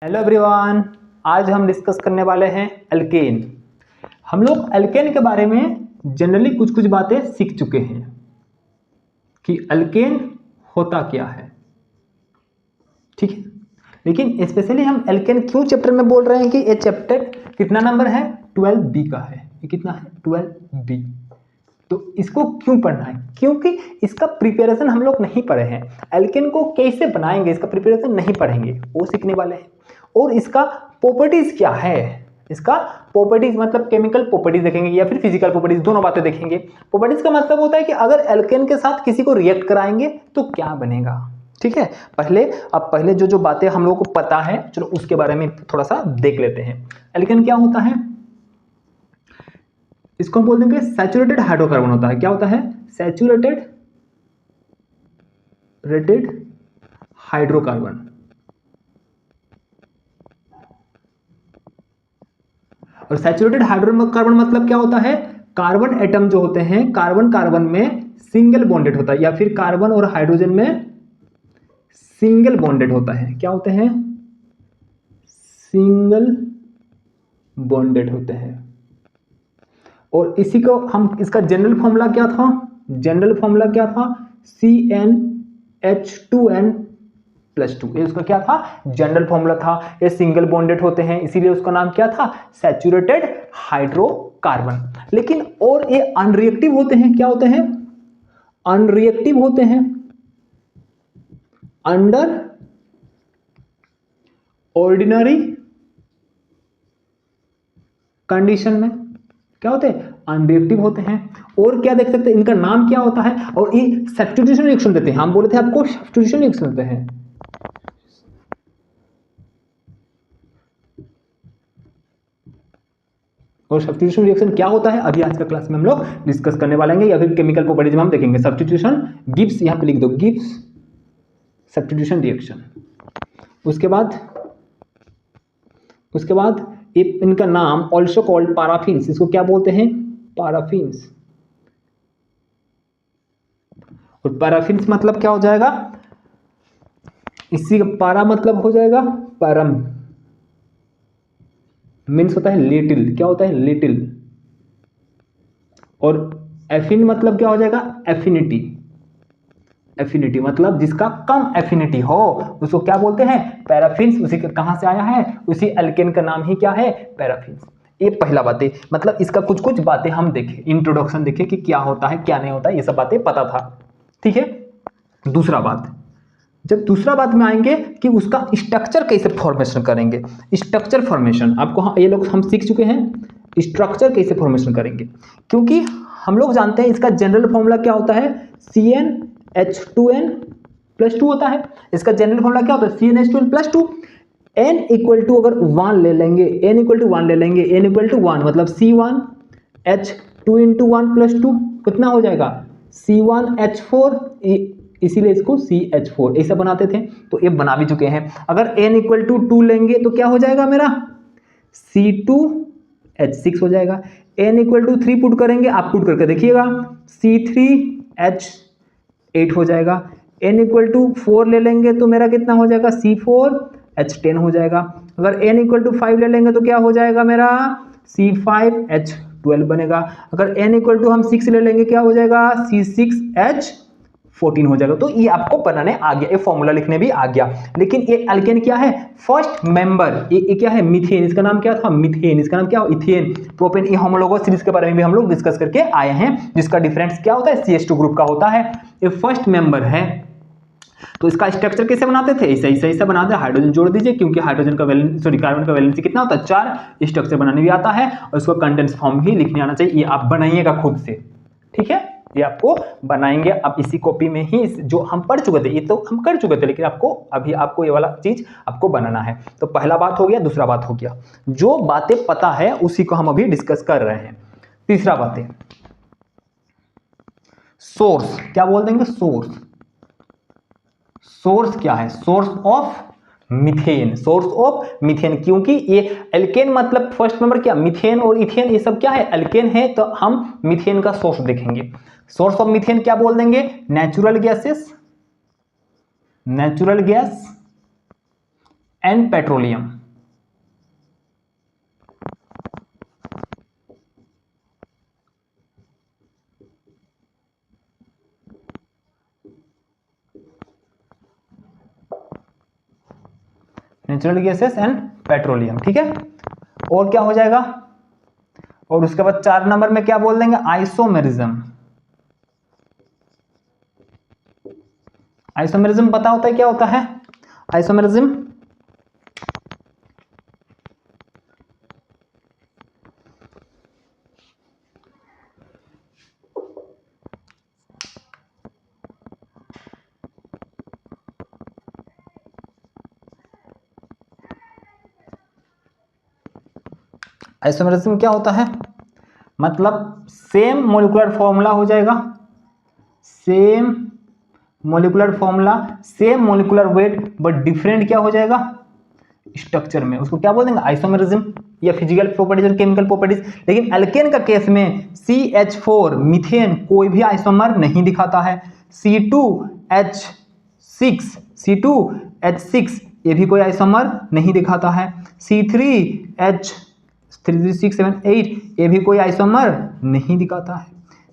Hello everyone, आज हम discuss करने वाले हैं एल्केन। हम लोग एल्केन के बारे में जनरली कुछ कुछ बातें सीख चुके हैं कि एल्केन होता क्या है, ठीक है। लेकिन स्पेशली हम एल्केन क्यों चैप्टर में बोल रहे हैं कि ये चैप्टर कितना नंबर है, 12B का है। ये कितना है, 12B। तो इसको क्यों पढ़ना है, क्योंकि इसका प्रिपरेशन हम लोग नहीं पढ़े हैं। एल्केन को कैसे बनाएंगे इसका प्रिपरेशन नहीं पढ़ेंगे, वो सीखने वाले हैं। और इसका प्रॉपर्टीज क्या है, इसका प्रॉपर्टीज मतलब केमिकल प्रॉपर्टीज देखेंगे या फिर फिजिकल प्रॉपर्टीज, दोनों बातें देखेंगे। प्रॉपर्टीज का मतलब होता है कि अगर एल्केन के साथ किसी को रिएक्ट कराएंगे तो क्या बनेगा, ठीक है। पहले जो बातें हम लोगों को पता है, चलो उसके बारे में थोड़ा सा देख लेते हैं। एल्केन क्या होता है, इसको हम बोल देंगे सैचुरेटेड हाइड्रोकार्बन होता है। क्या होता है, सैचुरेटेड हाइड्रोकार्बन। और सैचुरेटेड हाइड्रोकार्बन मतलब क्या होता है, कार्बन एटम जो होते हैं, कार्बन कार्बन में सिंगल बॉन्डेड होता है, या फिर कार्बन और हाइड्रोजन में सिंगल बॉन्डेड होता है। क्या होते हैं, सिंगल बॉन्डेड होते हैं। और इसी को हम, इसका जनरल फॉर्मूला क्या था, CnH2n+2। ये उसका क्या था, जनरल फॉर्मूला था। ये सिंगल बॉन्डेड होते हैं, इसीलिए उसका नाम क्या था, सैचुरेटेड हाइड्रोकार्बन। लेकिन और ये अनरिएक्टिव होते हैं। क्या होते हैं, अनरिएक्टिव होते हैं अंडर ऑर्डिनरी कंडीशन में। क्या होते हैं, अनरिएक्टिव होते हैं। और क्या देख सकते हैं, इनका नाम क्या होता है, और ये सब्स्टिट्यूशन रिएक्शन देते हैं। हम बोले थे आपको सब्स्टिट्यूशन रिएक्शन देते हैं। और सब्स्टिट्यूशन रिएक्शन क्या होता है, अभी आज का क्लास में हम लोग डिस्कस करने वाले हैं, या फिर केमिकल प्रॉपर्टीज में हम देखेंगे। सब्स्टिट्यूशन गिव्स, यहां पे लिख दो, गिव्स सब्स्टिट्यूशन रिएक्शन। उसके बाद इनका नाम ऑल्सो कॉल्ड पैराफिन्स। इसको क्या बोलते हैं, पैराफिन्स। और पैराफिन्स मतलब क्या हो जाएगा, इसी का पारा मतलब हो जाएगा परम, मीन्स होता है लिटिल। क्या होता है, लिटिल। और एफिन मतलब क्या हो जाएगा, एफिनिटी। एफिनिटी मतलब जिसका कम एफिनिटी हो उसको क्या बोलते हैं, पैराफिन्स। उसी का कहां से आया है, उसी एल्केन का नाम ही क्या है, पैराफिन्स। ये पहला बात है, मतलब इसका कुछ कुछ बातें हम देखें, इंट्रोडक्शन देखें कि क्या होता है क्या नहीं होता है, ये सब बातें पता था, ठीक है। जब दूसरा बात में आएंगे कि उसका स्ट्रक्चर कैसे फॉर्मेशन करेंगे। स्ट्रक्चर फॉर्मेशन आपको ये लोग हम सीख चुके हैं, स्ट्रक्चर कैसे फॉर्मेशन करेंगे। क्योंकि हम लोग जानते हैं इसका जनरल फॉर्मूला क्या होता है, CnH2n+2 होता है। इसका जनरल फॉर्मूला क्या होता है, CnH2n+2। n इक्वल टू अगर 1 ले लेंगे, n इक्वल टू 1 मतलब C1H2 × 1 + 2 कितना हो जाएगा, C1H4। इसीलिए इसको CH4 ऐसा बनाते थे, तो ये बना भी चुके हैं। अगर n इक्वल टू 2 लेंगे तो क्या हो जाएगा मेरा, C2H6 हो जाएगा। n इक्वल टू 3 पुट करेंगे, आप पुट करके देखिएगा, C3H8 हो जाएगा। n इक्वल टू 4 ले लेंगे तो मेरा कितना हो जाएगा, C4H10 हो जाएगा। अगर n इक्वल टू 5 ले लेंगे तो क्या हो जाएगा मेरा, C5H12 बनेगा। अगर n इक्वल टू हम 6 ले लेंगे क्या हो जाएगा, C6H14 हो जाएगा। तो ये आपको बनाने आ गया, ये फॉर्मूला लिखने भी आ गया। लेकिन ये एल्केन क्या है, फर्स्ट मेंबर। ये क्या है, मीथेन। इसका नाम क्या था, मीथेन। इसका नाम क्या हो, इथेन, प्रोपेन। ये होमोलोगस सीरीज के बारे में भी हम लोग डिस्कस करके आए हैं, जिसका डिफरेंस क्या होता है, CH2 ग्रुप का होता है। ये फर्स्ट मेंबर है। तो इसका स्ट्रक्चर कैसे बनाते थे, ऐसा बनाते हैं, हाइड्रोजन जोड़ दीजिए, क्योंकि हाइड्रोजन का वैलेंस, सॉरी कार्बन का वैलेंसी कितना होता है, 4। स्ट्रक्चर बनाने भी आता है और इसको कंडेंस फॉर्म भी लिखने आना चाहिए। ये आप बनाइएगा खुद से, ठीक है। ये आपको बनाएंगे अब इसी कॉपी में ही, जो हम पढ़ चुके थे, ये तो हम कर चुके थे, लेकिन आपको ये वाला चीज आपको बनाना है। तो पहला बात हो गया, दूसरा बात हो गया, जो बातें पता है उसी को हम अभी डिस्कस कर रहे हैं। तीसरा बातें, सोर्स। क्या बोल देंगे, सोर्स। सोर्स क्या है, source of methane. Source of methane, क्योंकि ये एल्केन मतलब फर्स्ट मेंबर क्या, मीथेन और इथेन, ये सब क्या है, एल्केन है। तो हम मीथेन का सोर्स देखेंगे। सोर्स ऑफ मीथेन क्या बोल देंगे, natural gases, natural gas and petroleum. Natural gases and petroleum, ठीक है। और क्या हो जाएगा, और उसके बाद 4 नंबर में क्या बोल देंगे, आइसोमेरिज्म। आइसोमेरिज्म पता होता है क्या होता है आइसोमेरिज्म? आइसोमेरिज्म क्या होता है, मतलब सेम मोलिकुलर फॉर्मूला हो जाएगा, same molecular formula, same molecular weight, but different क्या हो जाएगा, स्ट्रक्चर में। उसको क्या बोल देंगे, आइसोमेरिज्म, या फिजिकल प्रॉपर्टीज और केमिकल प्रॉपर्टीज। लेकिन एल्केन का केस में CH4 मीथेन कोई भी आइसोमर नहीं दिखाता है, C2H6 ये भी कोई आइसोमर नहीं दिखाता है, C3H678 ये भी कोई आइसोमर नहीं दिखाता है,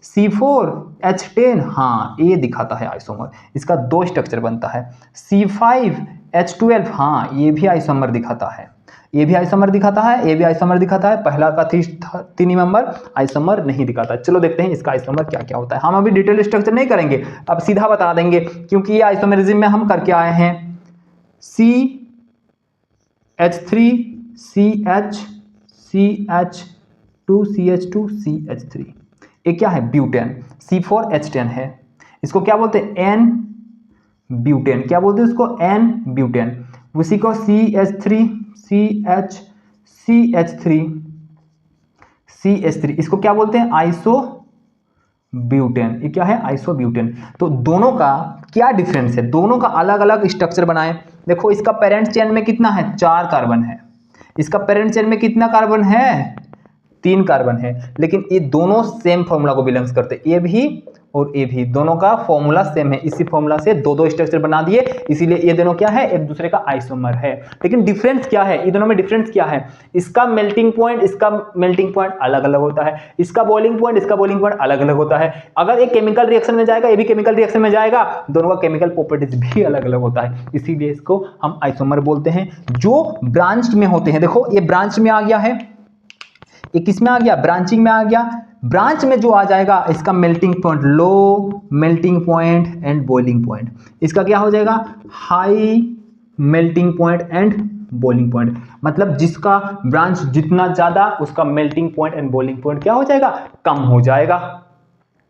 C4H10 हाँ ये दिखाता है आइसोमर, इसका 2 स्ट्रक्चर बनता है, C5H12 हाँ ये भी आइसोमर दिखाता है, ये भी आइसोमर दिखाता है, ये भी आइसोमर दिखाता है, पहला का 3 नंबर आइसोमर नहीं दिखाता है। चलो देखते हैं इसका आइसोमर क्या क्या होता है। हम अभी डिटेल स्ट्रक्चर नहीं करेंगे, अब सीधा बता देंगे, क्योंकि ये आइसोमेरिज्म में हम करके आए हैं। CH3 CH CH2 CH2 CH3 ये क्या है, ब्यूटेन। C4H10 है, इसको क्या बोलते हैं, N ब्यूटेन, क्या बोलते हैं इसको, N ब्यूटेन। उसी को CH3 इसको क्या बोलते हैं, आइसो ब्यूटेन। ये क्या है, आइसो ब्यूटेन। तो दोनों का क्या डिफरेंस है, दोनों का अलग अलग स्ट्रक्चर बनाए। देखो इसका पेरेंट चेन में कितना है, 4 कार्बन है, इसका पेरेंट चेन में कितना कार्बन है, 3 कार्बन है, लेकिन ये दोनों सेम फॉर्मूला को बिलोंग्स करते हैं, ये भी और ये भी, दोनों का फॉर्मूला सेम है, इसी फॉर्मूला से 2 स्ट्रक्चर बना दिए, इसीलिए ये दोनों क्या है, एक दूसरे का आइसोमर है। लेकिन डिफरेंस क्या है, ये दोनों में डिफरेंस क्या है, इसका मेल्टिंग पॉइंट, इसका मेल्टिंग पॉइंट अलग अलग होता है, इसका बॉइलिंग पॉइंट, इसका बॉइलिंग पॉइंट अलग अलग होता है। अगर एक केमिकल रिएक्शन में जाएगा, ये भी केमिकल रिएक्शन में जाएगा, दोनों का केमिकल प्रॉपर्टीज भी अलग अलग होता है, इसीलिए इसको हम आइसोमर बोलते हैं, जो ब्रांच में होते हैं। देखो ये ब्रांच में आ गया है, ये किस में आ गया, ब्रांचिंग में आ गया। ब्रांच में जो आ जाएगा, इसका melting point low, melting point and boiling point, इसका क्या हो जाएगा, high melting point and boiling point. मतलब जिसका ब्रांच जितना ज्यादा, उसका melting point and boiling point क्या हो जाएगा, कम हो जाएगा।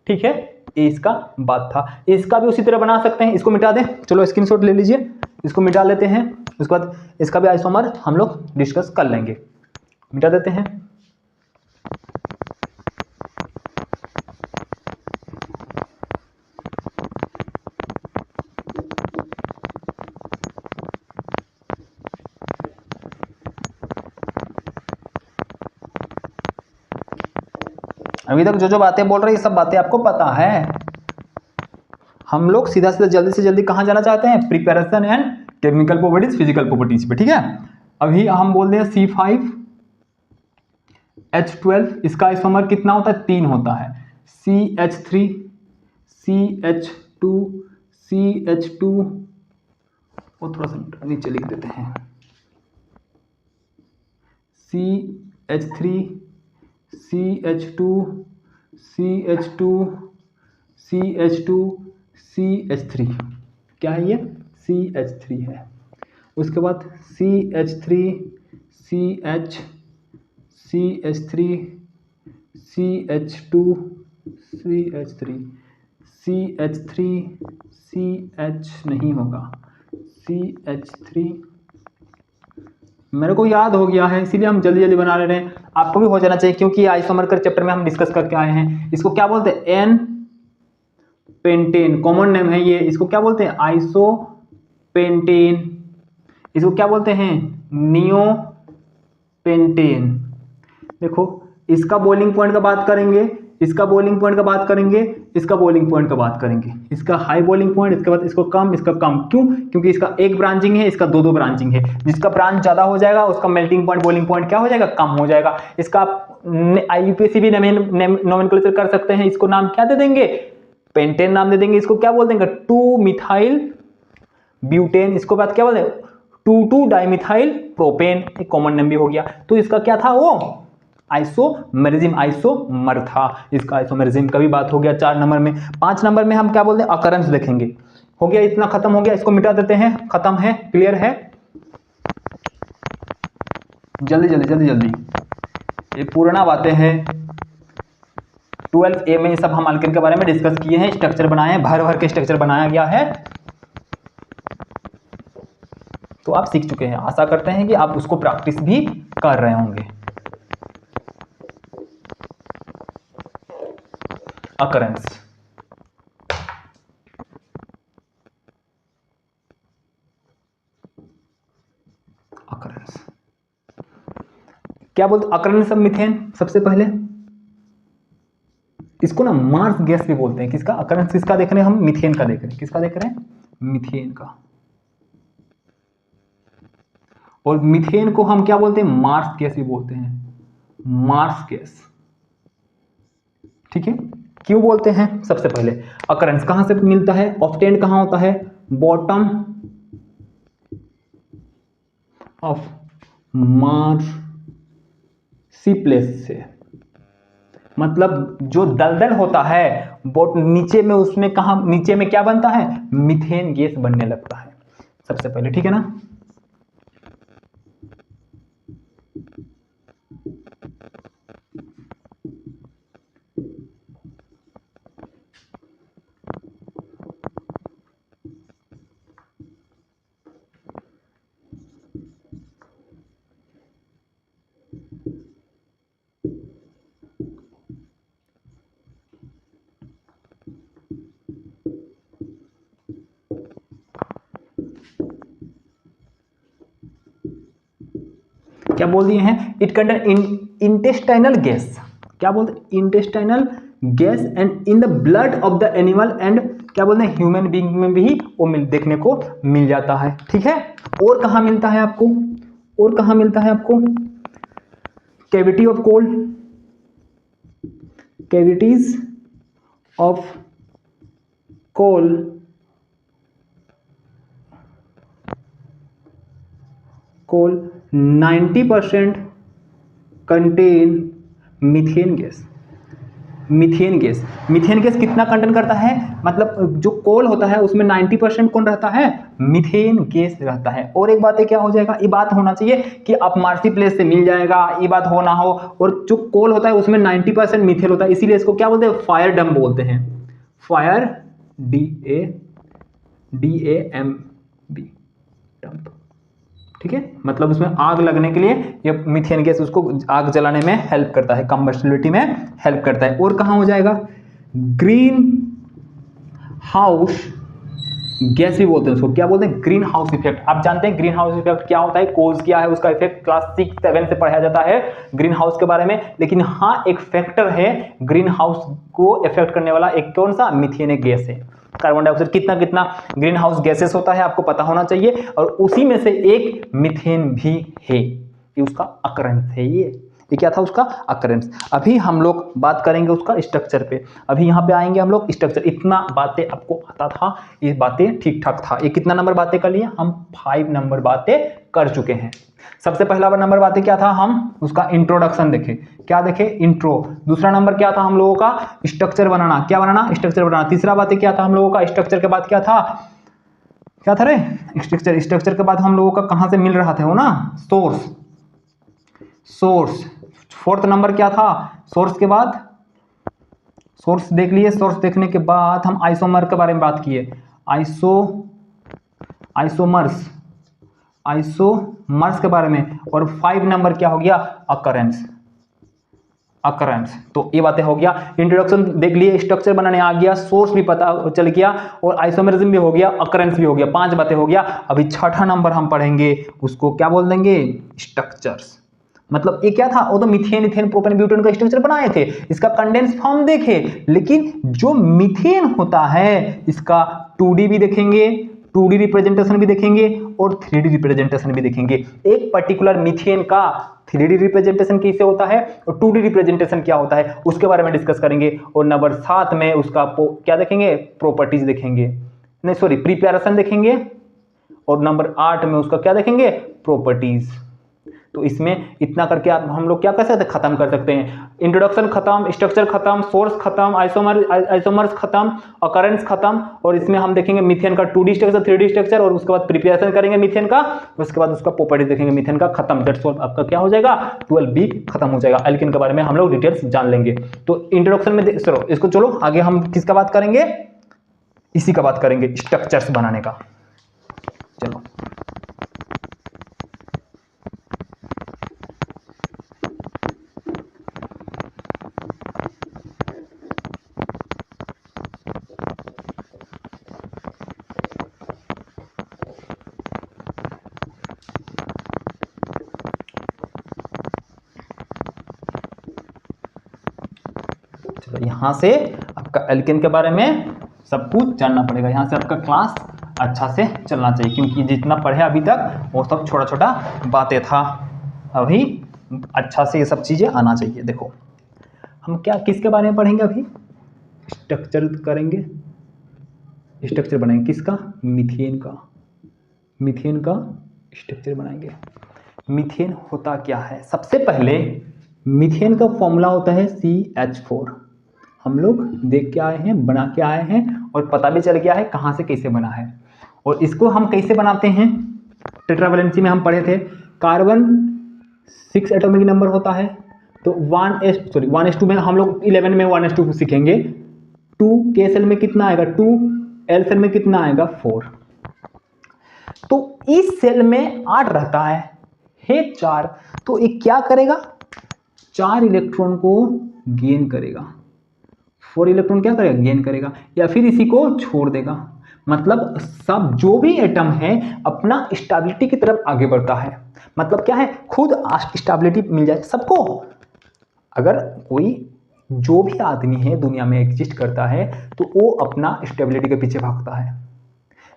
ठीक है, ये इसका बात था। इसका भी उसी तरह बना सकते हैं, इसको मिटा दें, चलो स्क्रीनशॉट ले लीजिए, इसको मिटा लेते हैं, उसके बाद इसका भी आइसोमर हम लोग डिस्कस कर लेंगे। मिटा देते हैं। अभी तक जो जो बातें बोल रहे हैं, ये सब बातें आपको पता है। हम लोग सीधा सीधा जल्दी से जल्दी कहाँ जाना चाहते हैं, preparation and chemical properties, physical properties पे। ठीक है, अभी हम बोल रहे हैं C5H12, इसका आइसोमर कितना होता है, 3 होता है। CH3 CH2 CH2 और थोड़ा सा नीचे लिख देते हैं, CH3 CH2 CH2 CH2 CH3, क्या है ये, CH3 है। उसके बाद CH3 CH CH3 CH2 CH3 CH3 CH नहीं होगा, CH3 मेरे को याद हो गया है, इसीलिए हम जल्दी जल्दी बना ले रहे हैं, आपको भी हो जाना चाहिए, क्योंकि आइसोमर के चैप्टर में हम डिस्कस करके आए हैं। इसको क्या बोलते हैं, एन पेंटेन, कॉमन नेम है ये, इसको क्या बोलते हैं, आइसो पेंटेन। इसको क्या बोलते हैं, नियो पेंटेन। देखो इसका बॉइलिंग पॉइंट का बात करेंगे, इसका बॉइलिंग पॉइंट का बात करेंगे, इसका बॉइलिंग पॉइंट का बात करेंगे, इसका हाई बॉइलिंग पॉइंट, इसके बाद इसको कम, इसका कम। क्यों? क्योंकि इसका एक ब्रांचिंग है, इसका दो ब्रांचिंग है। जिसका ब्रांच ज्यादा हो जाएगा उसका मेल्टिंग पॉइंट, बॉइलिंग पॉइंट क्या हो जाएगा? कम हो जाएगा। इसका IUPAC भी नोमेनक्लेचर कर सकते हैं। इसको नाम क्या दे देंगे? पेंटेन नाम दे देंगे। इसको क्या बोल देंगे? 2-मिथाइल ब्यूटेन। इसको बात क्या बोलते हैं? 2,2-डाइमिथाइल प्रोपेन। एक कॉमन नेम भी हो गया। तो इसका क्या था? वो आइसोमेरिज्म, आइसोमर था। इसका आइसोमेरिज्म का भी बात हो गया 4 नंबर में। 5 नंबर में हम क्या बोलते हैं? अकरेंस देखेंगे। हो गया, इतना खत्म हो गया। इसको मिटा देते हैं। खत्म है, क्लियर है? जल्दी जल्दी जल्दी जल्दी, ये पुराना बातें हैं। 12A में ये सब हम अल्केन के बारे में डिस्कस किए हैं, स्ट्रक्चर बनाए हैं, भर भर के स्ट्रक्चर बनाया गया है। तो आप सीख चुके हैं। आशा करते हैं कि आप उसको प्रैक्टिस भी कर रहे होंगे। अकरेंस, अकरेंस क्या बोलते? Occurrence of methane. सबसे पहले इसको ना मार्स गैस भी बोलते हैं। किसका अकरेंस? किसका देख रहे हैं हम? मीथेन का देख रहे हैं। किसका देख रहे हैं? मीथेन का। और मीथेन को हम क्या बोलते हैं? मार्स गैस भी बोलते हैं, मार्स गैस। ठीक है? क्यों बोलते हैं? सबसे पहले अकरेंस कहां से मिलता है? ऑब्टेन्ड कहां होता है? बॉटम ऑफ मार्सी प्लेस से। मतलब जो दलदल होता है वो नीचे में, उसमें कहां नीचे में क्या बनता है? मीथेन गैस बनने लगता है सबसे पहले। ठीक है ना? क्या बोल दिए हैं? It contain intestinal gas. क्या बोलते हैं? Intestinal gas and in the blood of the animal and क्या बोलते हैं? ह्यूमन बीइंग में भी वो देखने को मिल जाता है। ठीक है? और कहां मिलता है आपको? और कहां मिलता है आपको? Cavity of coal, cavities of coal coal 90% contain methane gas. Methane gas, methane gas कितना कंटेन करता है? मतलब जो कोल होता है उसमें 90% कौन रहता है? मीथेन गैस रहता है। और एक बात है, क्या हो जाएगा? ये बात होना चाहिए कि आप मार्सी प्लेस से मिल जाएगा, ये बात हो ना हो। और जो कोल होता है उसमें 90% मीथेन होता है, इसीलिए इसको क्या बोलते हैं? फायर डम बोलते हैं। Fire DAMB dump. ठीक है? मतलब उसमें आग लगने के लिए ये मीथेन गैस उसको आग जलाने में हेल्प करता है, कंबस्टिबिलिटी में हेल्प करता है। और कहां हो जाएगा? ग्रीन हाउस गैस भी बोलते हैं उसको। क्या बोलते हैं? Green house effect. आप जानते हैं ग्रीन हाउस इफेक्ट क्या होता है, कोज क्या है, उसका इफेक्ट क्लास 6-7 से पढ़ाया जाता है ग्रीन हाउस के बारे में। लेकिन हाँ, एक फैक्टर है ग्रीन हाउस को इफेक्ट करने वाला, एक कौन सा? मीथेन गैस है। कार्बन डाइऑक्साइड कितना कितना ग्रीन हाउस गैसेस होता है आपको पता होना चाहिए, और उसी में से एक मीथेन भी है। ये उसका अकरेंस है। ये क्या था? उसका अकरेंस। अभी हम लोग बात करेंगे उसका स्ट्रक्चर पे। अभी यहाँ पे आएंगे हम लोग स्ट्रक्चर। इतना बातें आपको आता था, ये बातें ठीक ठाक था। ये कितना नंबर बातें कर लिए हम? 5 नंबर बातें कर चुके हैं। सबसे पहला नंबर बातें क्या था? हम उसका इंट्रोडक्शन देखे। क्या देखे? इंट्रो। दूसरा नंबर क्या था हम लोगों का? स्ट्रक्चर बनाना। क्या बनाना? स्ट्रक्चर बनाना। तीसरा बातें क्या था हम लोगों का? स्ट्रक्चर के बाद क्या था? क्या था रे? स्ट्रक्चर। स्ट्रक्चर के बाद हम लोगों का कहां से मिल रहा था वो ना? सोर्स। सोर्स। फोर्थ नंबर क्या था? सोर्स के बाद सोर्स देख लिए। सोर्स देखने के बाद हम आइसोमर के बारे में बात किए। आइसोमर्स के बारे में। और 5 नंबर क्या हो गया? अकरेंस। तो ये बातें हो गया। इंट्रोडक्शन देख लिए, स्ट्रक्चर बनाने आ गया, सोर्स भी पता चल गया, और आइसोमेरिज्म भी हो गया, अकरेंस भी हो गया। 5 बातें हो गया। अभी छठा नंबर हम पढ़ेंगे, उसको क्या बोल देंगे? स्ट्रक्चर्स। मतलब ये क्या था, वो तो मीथेन इथेन प्रोपेन ब्यूटेन का स्ट्रक्चर बनाए थे, इसका कंडेंस फॉर्म देखे, लेकिन जो मीथेन होता है इसका 2D भी देखेंगे, 2D रिप्रेजेंटेशन भी देखेंगे और 3D रिप्रेजेंटेशन भी देखेंगे। एक पर्टिकुलर मीथेन का 3D रिप्रेजेंटेशन कैसे होता है और 2D रिप्रेजेंटेशन क्या होता है उसके बारे में डिस्कस करेंगे। और नंबर 7 में उसका क्या देखेंगे, प्रॉपर्टीज देखेंगे, नहीं सॉरी प्रिपरेशन देखेंगे। और नंबर 8 में उसका क्या देखेंगे, प्रॉपर्टीज। तो इसमें इतना करके आप हम लोग क्या कर सकते हैं, खत्म कर सकते हैं। इंट्रोडक्शन खत्म, स्ट्रक्चर खत्म, सोर्स खत्म, आइसोमर्स खत्म, अकरेंस खत्म। और इसमें हम देखेंगे मीथेन का 2D स्ट्रक्चर, 3D स्ट्रक्चर और उसके बाद प्रिपरेशन करेंगे मीथेन का, उसके बाद उसका प्रॉपर्टीज देखेंगे मीथेन का, खत्म। दैट्स ऑल, आपका क्या हो जाएगा, 12B खत्म हो जाएगा। एल्केन के बारे में हम लोग डिटेल्स जान लेंगे। तो इंट्रोडक्शन में चलो इसको, चलो आगे हम किसका बात करेंगे, इसी का बात करेंगे, स्ट्रक्चर्स बनाने का। चलो यहाँ से आपका एल्केन के बारे में सब कुछ जानना पड़ेगा। यहाँ से आपका क्लास अच्छा से चलना चाहिए, क्योंकि जितना पढ़े अभी तक वो सब छोटा छोटा बातें था, अभी अच्छा से ये सब चीज़ें आना चाहिए। देखो हम क्या किसके बारे में पढ़ेंगे, अभी स्ट्रक्चर करेंगे, स्ट्रक्चर बनाएंगे किसका, मीथेन का। मीथेन का स्ट्रक्चर बनाएंगे। मीथेन होता क्या है, सबसे पहले मीथेन का फॉर्मूला होता है CH4। हम लोग देख के आए हैं, बना के आए हैं और पता भी चल गया है कहाँ से कैसे बना है। और इसको हम कैसे बनाते हैं, टेट्रावैलेंसी में हम पढ़े थे, कार्बन 6 एटॉमिक नंबर होता है, तो 1s2 में हम लोग 11 में 1s2 सीखेंगे। 2k सेल में कितना आएगा 2, L सेल में कितना आएगा 4। तो इस सेल में 8 रहता है 4, तो ये क्या करेगा, 4 इलेक्ट्रॉन को गेन करेगा, 4 इलेक्ट्रॉन क्या करेगा, गेन करेगा, या फिर इसी को छोड़ देगा। मतलब सब जो भी एटम है अपना स्टेबिलिटी की तरफ आगे बढ़ता है। मतलब क्या है, खुद स्टेबिलिटी मिल जाए सबको। अगर कोई जो भी आदमी है दुनिया में एग्जिस्ट करता है तो वो अपना स्टेबिलिटी के पीछे भागता है।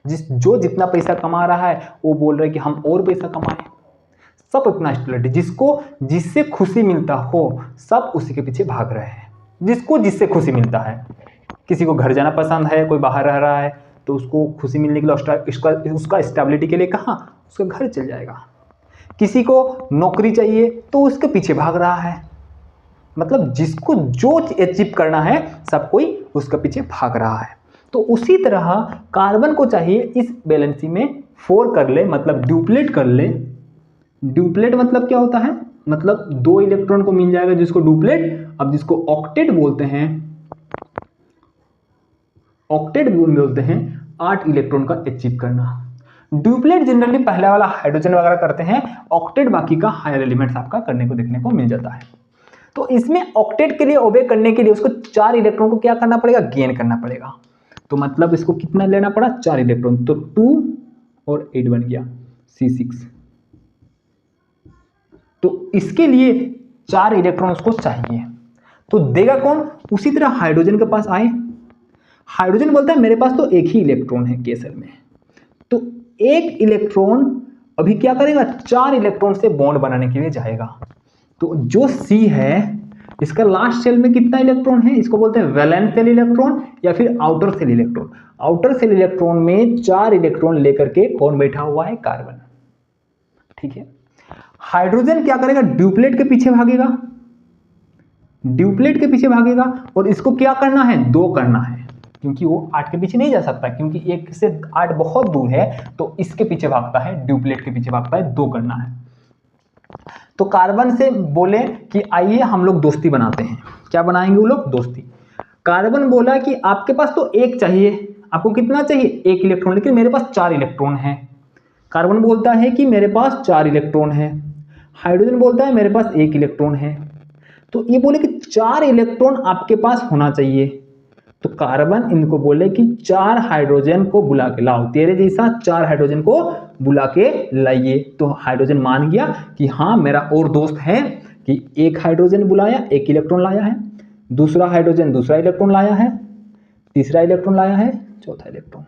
जो जितना पैसा कमा रहा है वो बोल रहा है कि हम और पैसा कमाएं, सब अपना स्टेबिलिटी, जिसको जिससे खुशी मिलता हो सब उसी के पीछे भाग रहे हैं, जिसको जिससे खुशी मिलता है। किसी को घर जाना पसंद है, कोई बाहर रह रहा है तो उसको खुशी मिलने के लिए उसका स्टेबिलिटी के लिए कहाँ, उसका घर चल जाएगा। किसी को नौकरी चाहिए तो उसके पीछे भाग रहा है। मतलब जिसको जो अचीव करना है सब कोई उसके पीछे भाग रहा है। तो उसी तरह कार्बन को चाहिए इस बैलेंसी में 4 कर ले, मतलब ड्यूप्लेट कर ले। ड्यूप्लेट मतलब क्या होता है, मतलब 2 इलेक्ट्रॉन को मिल जाएगा जिसको डुप्लेट। अब जिसको ऑक्टेट बोलते हैं, ऑक्टेट बोलते हैं 8 इलेक्ट्रॉन का अचीव करना। ड्यूप्लेट जनरली पहला वाला हाइड्रोजन वगैरह करते हैं, ऑक्टेट बाकी का हायर एलिमेंट्स आपका करने को देखने को मिल जाता है। तो इसमें ऑक्टेट के लिए ओबे करने के लिए उसको 4 इलेक्ट्रॉन को क्या करना पड़ेगा, गेन करना पड़ेगा। तो मतलब इसको कितना लेना पड़ा, 4 इलेक्ट्रॉन, तो 2 और 8 बन गया C6। तो इसके लिए 4 इलेक्ट्रॉन उसको चाहिए, तो देगा कौन, उसी तरह हाइड्रोजन के पास आए। हाइड्रोजन बोलता है मेरे पास तो एक ही इलेक्ट्रॉन है के सेल में, तो एक इलेक्ट्रॉन अभी क्या करेगा, 4 इलेक्ट्रॉन से बॉन्ड बनाने के लिए जाएगा। तो जो C है इसका लास्ट सेल में कितना इलेक्ट्रॉन है, इसको बोलते हैं वैलेंस सेल इलेक्ट्रॉन या फिर outer cell electron. Outer cell electron में 4 इलेक्ट्रॉन लेकर के कौन बैठा हुआ है, कार्बन। ठीक है, हाइड्रोजन क्या करेगा, ड्यूप्लेट के पीछे भागेगा, ड्यूप्लेट के पीछे भागेगा और इसको क्या करना है, 2 करना है, क्योंकि वो 8 के पीछे नहीं जा सकता, क्योंकि 1 से 8 बहुत दूर है, तो इसके पीछे भागता है, ड्यूप्लेट के पीछे भागता है, 2 करना है। तो कार्बन से बोले कि आइए हम लोग दोस्ती बनाते हैं। क्या बनाएंगे वो लोग, दोस्ती। कार्बन बोला कि आपके पास तो 1 चाहिए, आपको कितना चाहिए, 1 इलेक्ट्रॉन, लेकिन मेरे पास 4 इलेक्ट्रॉन है। कार्बन बोलता है कि मेरे पास 4 इलेक्ट्रॉन है। हाइड्रोजन बोलता है मेरे पास 1 इलेक्ट्रॉन है। तो ये बोले कि 4 इलेक्ट्रॉन आपके पास होना चाहिए, तो कार्बन इनको बोले कि 4 हाइड्रोजन को बुला के लाओ, तेरे जैसा 4 हाइड्रोजन को बुला के लाइए। तो हाइड्रोजन मान गया कि हाँ मेरा और दोस्त है, कि एक हाइड्रोजन बुलाया, एक इलेक्ट्रॉन लाया है, दूसरा हाइड्रोजन दूसरा इलेक्ट्रॉन लाया है, तीसरा इलेक्ट्रॉन लाया है, चौथा इलेक्ट्रॉन।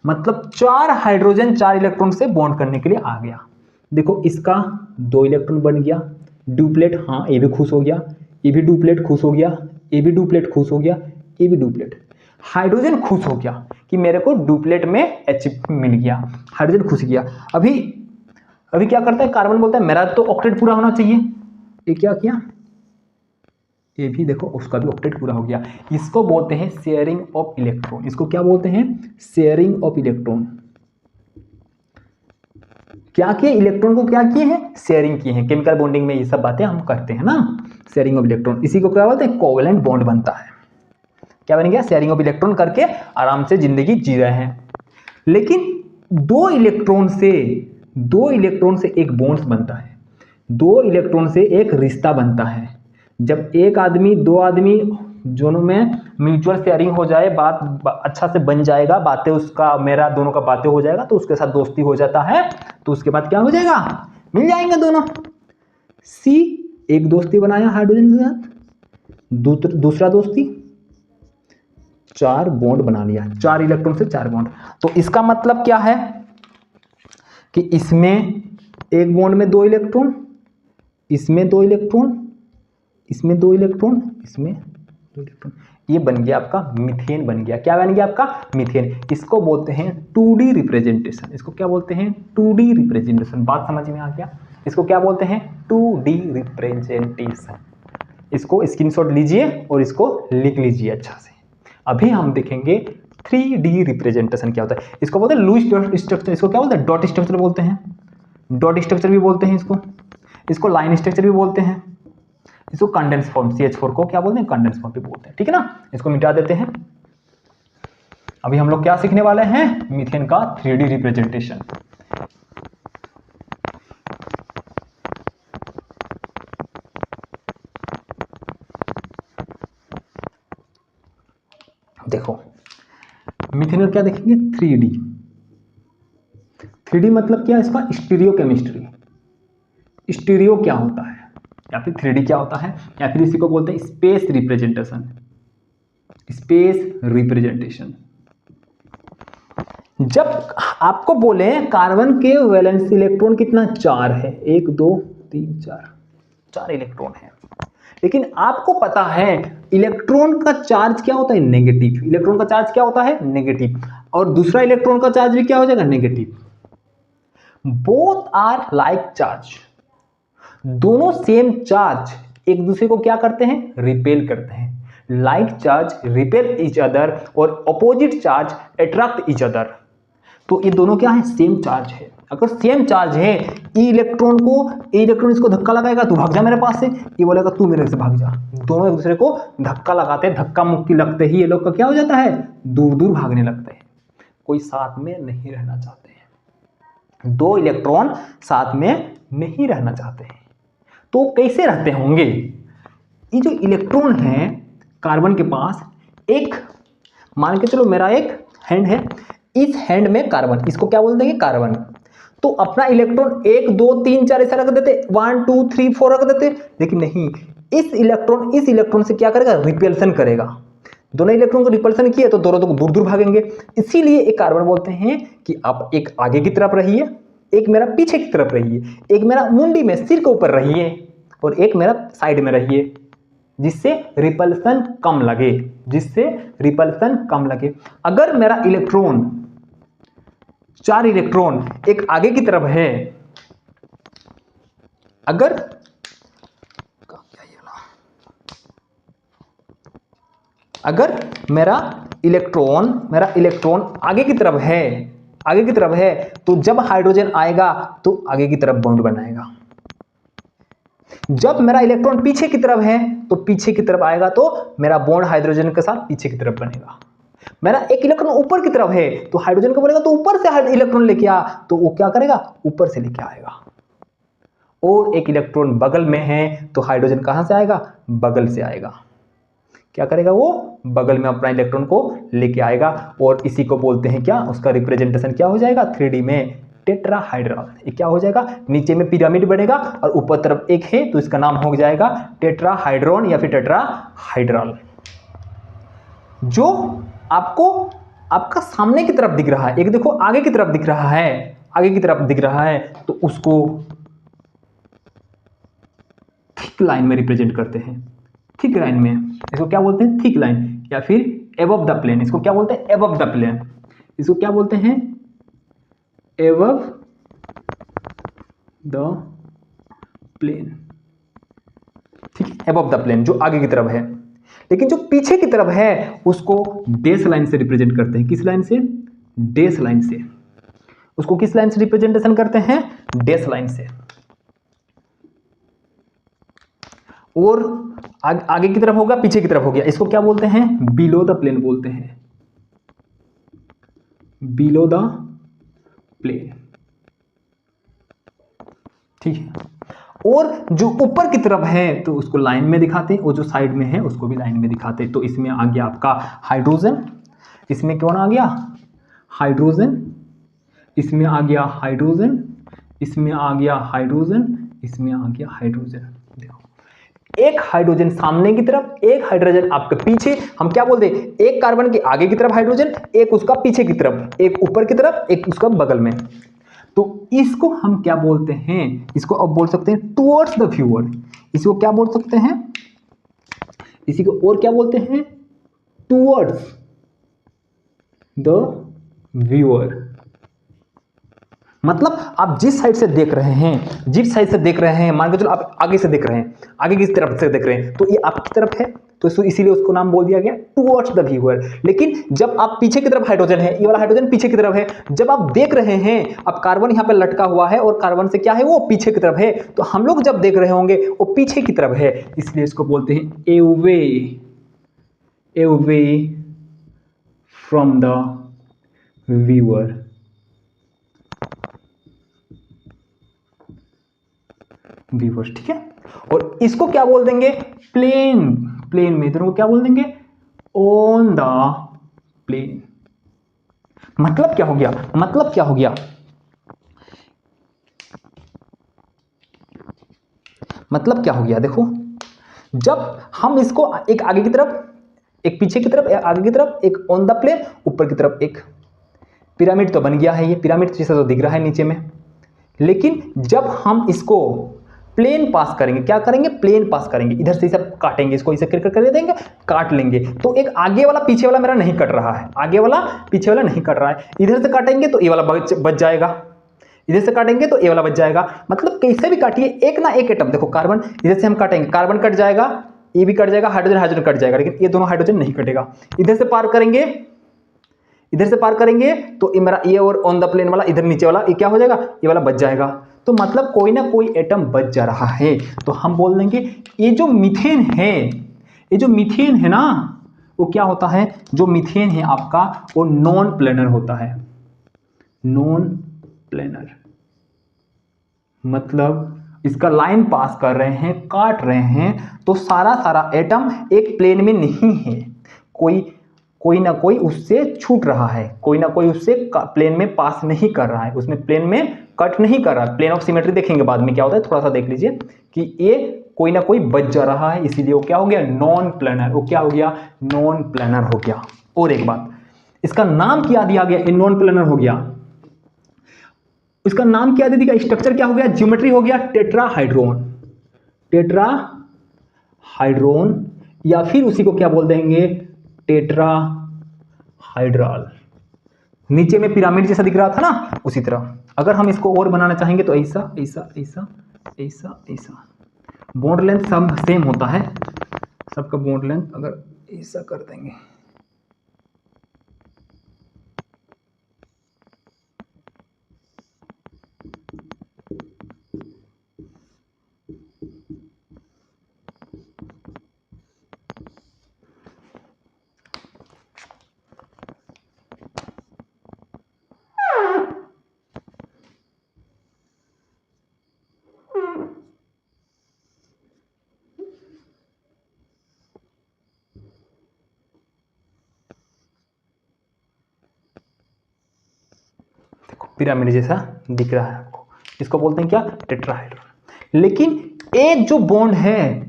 मतलब 4 हाइड्रोजन 4 इलेक्ट्रॉन से बॉन्ड करने के लिए आ गया। देखो इसका 2 इलेक्ट्रॉन बन गया, डुप्लेट, हाँ ये भी खुश हो गया, ये भी डुप्लेट खुश हो गया, ये भी डुप्लेट खुश हो गया, ये भी डुप्लेट। हाइड्रोजन खुश हो गया कि मेरे को डुप्लेट में H मिल गया, हाइड्रोजन खुश गया। अभी क्या करता है, कार्बन बोलता है मेरा तो ऑक्टेट पूरा होना चाहिए। ये क्या किया, ये भी देखो उसका भी ऑक्टेट पूरा हो गया। इसको बोलते हैं शेयरिंग ऑफ इलेक्ट्रॉन। इसको क्या बोलते हैं, शेयरिंग ऑफ इलेक्ट्रॉन। क्या किए, इलेक्ट्रॉन को क्या किए हैं, शेयरिंग किए हैं। केमिकल बॉन्डिंग में ये सब बातें हम करते हैं ना, शेयरिंग ऑफ इलेक्ट्रॉन। इसी को क्या बोलते हैं, कोवेलेंट बॉन्ड बनता है। क्या बन गया, शेयरिंग ऑफ इलेक्ट्रॉन करके आराम से जिंदगी जी रहे हैं। लेकिन 2 इलेक्ट्रॉन से एक बॉन्ड बनता है, 2 इलेक्ट्रॉन से एक रिश्ता बनता है। जब एक आदमी 2 आदमी दोनों में म्यूचुअल शेयरिंग हो जाए, बात अच्छा से बन जाएगा, बातें उसका मेरा दोनों का बातें हो जाएगा, तो उसके साथ दोस्ती हो जाता है। तो उसके बाद क्या हो जाएगा, मिल जाएंगे दोनों। सी एक दोस्ती बनाया हाइड्रोजन के साथ, दूसरा दोस्ती 4 बॉन्ड बना लिया, 4 इलेक्ट्रॉन से 4 बॉन्ड। तो इसका मतलब क्या है कि इसमें एक बॉन्ड में 2 इलेक्ट्रॉन, इसमें 2 इलेक्ट्रॉन, इसमें 2 इलेक्ट्रॉन, इसमें 2 इलेक्ट्रॉन। ये बन गया आपका मीथेन बन गया। क्या बन गया आपका, मीथेन। इसको बोलते हैं 2D रिप्रेजेंटेशन। इसको क्या बोलते हैं, 2D रिप्रेजेंटेशन। बात समझ में आ गया। इसको क्या बोलते हैं, 2D रिप्रेजेंटेशन। इसको स्क्रीनशॉट लीजिए और इसको लिख लीजिए अच्छा से। अभी हम देखेंगे 3D रिप्रेजेंटेशन क्या होता है। इसको बोलते हैं लुईस डॉट स्ट्रक्चर। इसको क्या बोलते हैं, डॉट स्ट्रक्चर बोलते हैं, डॉट स्ट्रक्चर भी बोलते हैं इसको लाइन स्ट्रक्चर भी बोलते हैं, इसको कंडेंस फॉर्म CH4 को क्या बोलते हैं, कंडेंस फॉर्म भी बोलते हैं। ठीक है ना, इसको मिटा देते हैं। अभी हम लोग क्या सीखने वाले हैं, मीथेन का 3D रिप्रेजेंटेशन। देखो मीथेन का क्या देखेंगे, 3D मतलब क्या है, इसका स्टीरियो केमिस्ट्री। स्टीरियो क्या होता है, या फिर 3D क्या होता है, या फिर इसी को बोलते हैं स्पेस रिप्रेजेंटेशन। स्पेस रिप्रेजेंटेशन, जब आपको बोले कार्बन के वैलेंस इलेक्ट्रॉन कितना, 4 है, 1 2 3 4 इलेक्ट्रॉन है। लेकिन आपको पता है इलेक्ट्रॉन का चार्ज क्या होता है, नेगेटिव। इलेक्ट्रॉन का चार्ज क्या होता है, नेगेटिव। और दूसरा इलेक्ट्रॉन का चार्ज भी क्या हो जाएगा, negative. Both are like charge, दोनों सेम चार्ज एक दूसरे को क्या करते हैं, रिपेल करते हैं। Like charge repel each other और opposite charge attract each other. तो ये दोनों क्या है, सेम चार्ज है। अगर सेम चार्ज है, इलेक्ट्रॉन इसको धक्का लगाएगा तो भाग जा मेरे पास से, ये बोलेगा तू मेरे से भाग जा। दोनों एक दूसरे को धक्का लगाते हैं, धक्का मुक्की लगते ही ये लोग का क्या हो जाता है, दूर दूर भागने लगते हैं। कोई साथ में नहीं रहना चाहते हैं, 2 इलेक्ट्रॉन साथ में नहीं रहना चाहते हैं। तो कैसे रहते होंगे, ये जो इलेक्ट्रॉन है कार्बन के पास, एक मान के चलो मेरा एक हैंड है, इस हैंड में कार्बन, इसको क्या बोल देंगे, कार्बन। तो अपना इलेक्ट्रॉन 1 2 3 4 ऐसा रख देते, 1 2 3 4 रख देते। लेकिन नहीं, इस इलेक्ट्रॉन से क्या करेगा, रिपल्सन करेगा। दोनों इलेक्ट्रॉन को रिपल्सन किए तो दोनों तो दूर दूर भागेंगे। इसीलिए एक कार्बन बोलते हैं कि आप एक आगे की तरफ रहिए, एक मेरा पीछे की तरफ रहिए, एक मेरा मुंडी में सिर के ऊपर रहिए, और एक मेरा साइड में रहिए, जिससे रिपल्सन कम लगे, अगर मेरा इलेक्ट्रॉन 4 इलेक्ट्रॉन एक आगे की तरफ है, अगर मेरा इलेक्ट्रॉन आगे की तरफ है, तो जब हाइड्रोजन आएगा तो आगे की तरफ बॉन्ड बनाएगा। जब मेरा इलेक्ट्रॉन पीछे की तरफ है तो पीछे की तरफ आएगा, तो मेरा बॉन्ड हाइड्रोजन के साथ पीछे की तरफ बनेगा। मेरा एक इलेक्ट्रॉन ऊपर की तरफ है तो हाइड्रोजन को बोलेगा तो ऊपर से इलेक्ट्रॉन लेके आ, तो वो क्या करेगा, ऊपर से लेके आएगा। और एक इलेक्ट्रॉन बगल में है तो हाइड्रोजन कहां से आएगा, बगल से आएगा। क्या करेगा, वो बगल में अपना इलेक्ट्रॉन को लेके आएगा और इसी को बोलते हैं क्या, उसका रिप्रेजेंटेशन क्या हो जाएगा 3D में, टेट्राहाइड्रल। ये क्या हो जाएगा, नीचे में पिरामिड बनेगा और ऊपर तरफ एक है तो इसका नाम हो जाएगा टेट्राहाइड्रॉन या फिर टेट्राहाइड्रल। जो आपको आपका सामने की तरफ दिख रहा है, एक देखो आगे की तरफ दिख रहा है, आगे की तरफ दिख रहा है तो उसको थिक लाइन में रिप्रेजेंट करते हैं। थिक लाइन में इसको क्या बोलते हैं, थिक लाइन, या फिर एबव द प्लेन, इसको क्या बोलते हैं, एबव द प्लेन, इसको क्या बोलते हैं, एबव द प्लेन। ठीक है, एबव द प्लेन जो आगे की तरफ है, लेकिन जो पीछे की तरफ है उसको डैश लाइन से रिप्रेजेंट करते हैं। किस लाइन से, डैश लाइन से। उसको किस लाइन से रिप्रेजेंटेशन करते हैं, डैश लाइन से। और आगे की तरफ होगा, पीछे की तरफ हो गया, इसको क्या बोलते हैं, बिलो द प्लेन बोलते हैं, बिलो द प्लेन। ठीक है, और जो ऊपर की तरफ है तो उसको लाइन में दिखाते हैं, और जो साइड में है उसको भी लाइन में दिखाते हैं। तो इसमें आ गया आपका हाइड्रोजन, इसमें कौन आ गया, हाइड्रोजन, इसमें आ गया हाइड्रोजन, इसमें आ गया हाइड्रोजन, इसमें आ गया हाइड्रोजन। देखो, एक हाइड्रोजन सामने की तरफ, एक हाइड्रोजन आपके पीछे। हम क्या बोलते हैं, एक कार्बन के आगे की तरफ हाइड्रोजन, एक उसका पीछे की तरफ, एक ऊपर की तरफ, एक उसका बगल में। तो इसको हम क्या बोलते हैं, इसको अब बोल सकते हैं टुवर्ड्स द व्यूअर। इसको क्या बोल सकते हैं, इसी को और क्या बोलते हैं, टुवर्ड्स द व्यूअर। मतलब आप जिस साइड से देख रहे हैं, जिस साइड से देख रहे हैं, मान के चलो आप आगे से देख रहे हैं, आगे की तरफ से देख रहे हैं, तो ये आपकी तरफ है, तो इसीलिए उसको नाम बोल दिया गया टुवर्ड्स द व्यूअर। लेकिन जब आप पीछे की तरफ हाइड्रोजन है, ये वाला हाइड्रोजन पीछे की तरफ है, जब आप देख रहे हैं, अब कार्बन यहाँ पे लटका हुआ है और कार्बन से क्या है, वो पीछे की तरफ है, तो हम लोग जब देख रहे होंगे वो पीछे की तरफ है, इसलिए इसको बोलते हैं away, away from the viewer. Viewers, ठीक है। और इसको क्या बोल देंगे, प्लेन, प्लेन में दोनों को क्या बोल देंगे, ऑन द प्लेन। मतलब क्या हो गया, मतलब क्या हो गया, मतलब क्या हो गया, देखो जब हम इसको एक आगे की तरफ, एक पीछे की तरफ, एक आगे की तरफ, एक ऑन द प्लेन, ऊपर की तरफ एक पिरामिड तो बन गया है, ये पिरामिड जैसा तो दिख रहा है नीचे में। लेकिन जब हम इसको प्लेन पास करेंगे, क्या करेंगे, प्लेन पास करेंगे, इधर से सब काटेंगे, इसको इसे कर देंगे, काट लेंगे, तो एक आगे वाला पीछे वाला मेरा नहीं कट रहा है, आगे वाला पीछे वाला नहीं कट रहा है, इधर से काटेंगे तो ये वाला बच जाएगा, इधर से काटेंगे तो ये वाला बच जाएगा। मतलब कैसे भी काटिए, एक ना एक एटम, देखो कार्बन इधर से हम काटेंगे, कार्बन कट जाएगा, ये भी कट जाएगा, हाइड्रोजन हाइड्रोजन कट जाएगा, लेकिन ये दोनों हाइड्रोजन नहीं कटेगा। इधर से पार करेंगे, इधर से पार करेंगे तो ये मेरा ये और ऑन द प्लेन वाला इधर नीचे वाला ये क्या हो जाएगा, ये वाला बच जाएगा। तो मतलब कोई ना कोई एटम बच जा रहा है, तो हम बोल देंगे ये जो मीथेन है, ये जो मीथेन है ना, वो क्या होता है, जो मीथेन है आपका वो नॉन प्लेनर होता है, नॉन प्लेनर। मतलब इसका लाइन पास कर रहे हैं, काट रहे हैं, तो सारा सारा एटम एक प्लेन में नहीं है, कोई कोई ना कोई उससे छूट रहा है, कोई ना कोई उससे प्लेन में पास नहीं कर रहा है, उसमें प्लेन में कट नहीं कर रहा है। प्लेन ऑफ सिमेट्री देखेंगे बाद में क्या होता है, थोड़ा सा देख लीजिए कि ये कोई ना कोई बच जा रहा है, इसीलिए वो क्या हो गया, नॉन प्लेनर। वो क्या हो गया, नॉन प्लेनर हो गया। और एक बात, इसका नाम क्या दिया गया, ये नॉन प्लेनर हो गया, इसका नाम क्या दे दिया, स्ट्रक्चर क्या हो गया, ज्योमेट्री हो गया टेट्राहाइड्रोन, टेट्राहाइड्रोन, या फिर उसी को क्या बोल देंगे, टेट्राहाइड्रल। नीचे में पिरामिड जैसा दिख रहा था ना, उसी तरह। अगर हम इसको और बनाना चाहेंगे तो ऐसा ऐसा ऐसा ऐसा ऐसा, बॉन्ड लेंथ सब सेम होता है, सबका बॉन्ड लेंथ अगर ऐसा कर देंगे, पिरामिड जैसा दिख रहा है आपको, इसको बोलते हैं क्या, टेट्राहेड्रॉन। लेकिन एक जो बॉन्ड है,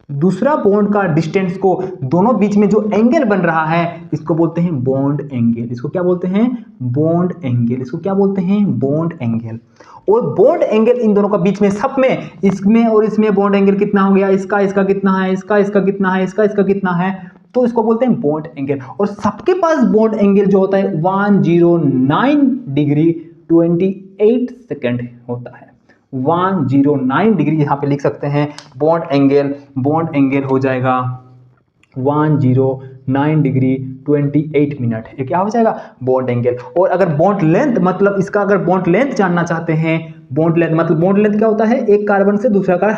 दूसरा बॉन्ड का डिस्टेंस को दोनों बीच में जो एंगल बन रहा है इसको बोलते हैं बॉन्ड एंगल। इसको क्या बोलते हैं, बॉन्ड एंगल। इसको क्या बोलते हैं, बॉन्ड एंगल। और बॉन्ड एंगल इन दोनों का बीच में, सब में, इसमें और इसमें बॉन्ड एंगल कितना हो गया, इसका कितना है, इसका कितना है, इसका कितना है, तो इसको बोलते हैं बॉन्ड एंगल। और सबके पास बॉन्ड एंगल जो होता है 109 डिग्री 28 सेकंड होता है। 109 डिग्री यहाँ पे लिख सकते हैं बॉन्ड एंगल हो जाएगा 109 डिग्री 28 मिनट, ये क्या हो जाएगा, बॉन्ड एंगल। और अगर बॉन्ड लेंथ, मतलब इसका अगर बॉन्ड लेंथ जानना चाहते हैं, बॉन्ड लेंथ मतलब बॉन्ड लेंथ क्या होता है, एक कार्बन से दूसरा का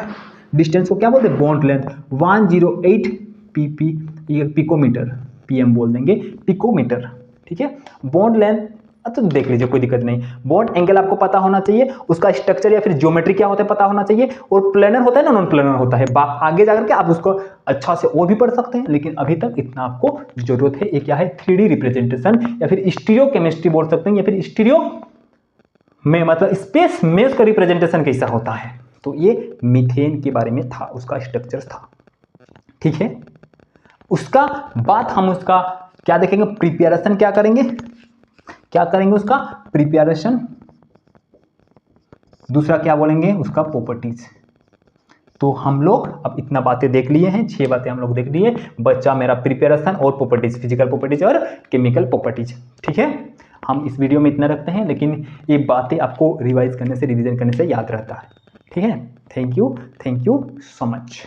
डिस्टेंस को क्या बोलते हैं, बॉन्ड लेंथ। 108 पीपी, ये पिकोमीटर, पीएम बोल देंगे, पिकोमीटर, ठीक है। बॉन्ड लेंथ तो देख लीजिए, कोई दिक्कत नहीं। बॉन्ड एंगल आपको पता होना चाहिए, उसका स्ट्रक्चर या फिर ज्योमेट्री क्या होता है पता होना चाहिए, और प्लेनर होता है ना, नॉन प्लेनर होता है। आगे जाकर के आप उसको अच्छा से और भी पढ़ सकते हैं, लेकिन अभी तक इतना आपको जरूरत है। ये क्या है, 3D रिप्रेजेंटेशन या फिर स्टीरियो केमिस्ट्री बोल सकते हैं, या फिर स्टीरियो में मतलब स्पेस में उसका रिप्रेजेंटेशन कैसा होता है। तो ये मीथेन के बारे में था, उसका स्ट्रक्चर था, ठीक है। उसका बाद हम उसका क्या देखेंगे, प्रिपरेशन क्या करेंगे उसका प्रिपरेशन। दूसरा क्या बोलेंगे, उसका प्रॉपर्टीज। तो हम लोग अब इतना बातें देख लिए हैं, 6 बातें हम लोग देख लिए। बच्चा मेरा प्रिपरेशन और प्रॉपर्टीज, फिजिकल प्रॉपर्टीज और केमिकल प्रॉपर्टीज, ठीक है। हम इस वीडियो में इतना रखते हैं, लेकिन ये बातें आपको रिवाइज करने से, रिवीजन करने से याद रहता है, ठीक है। Thank you so much.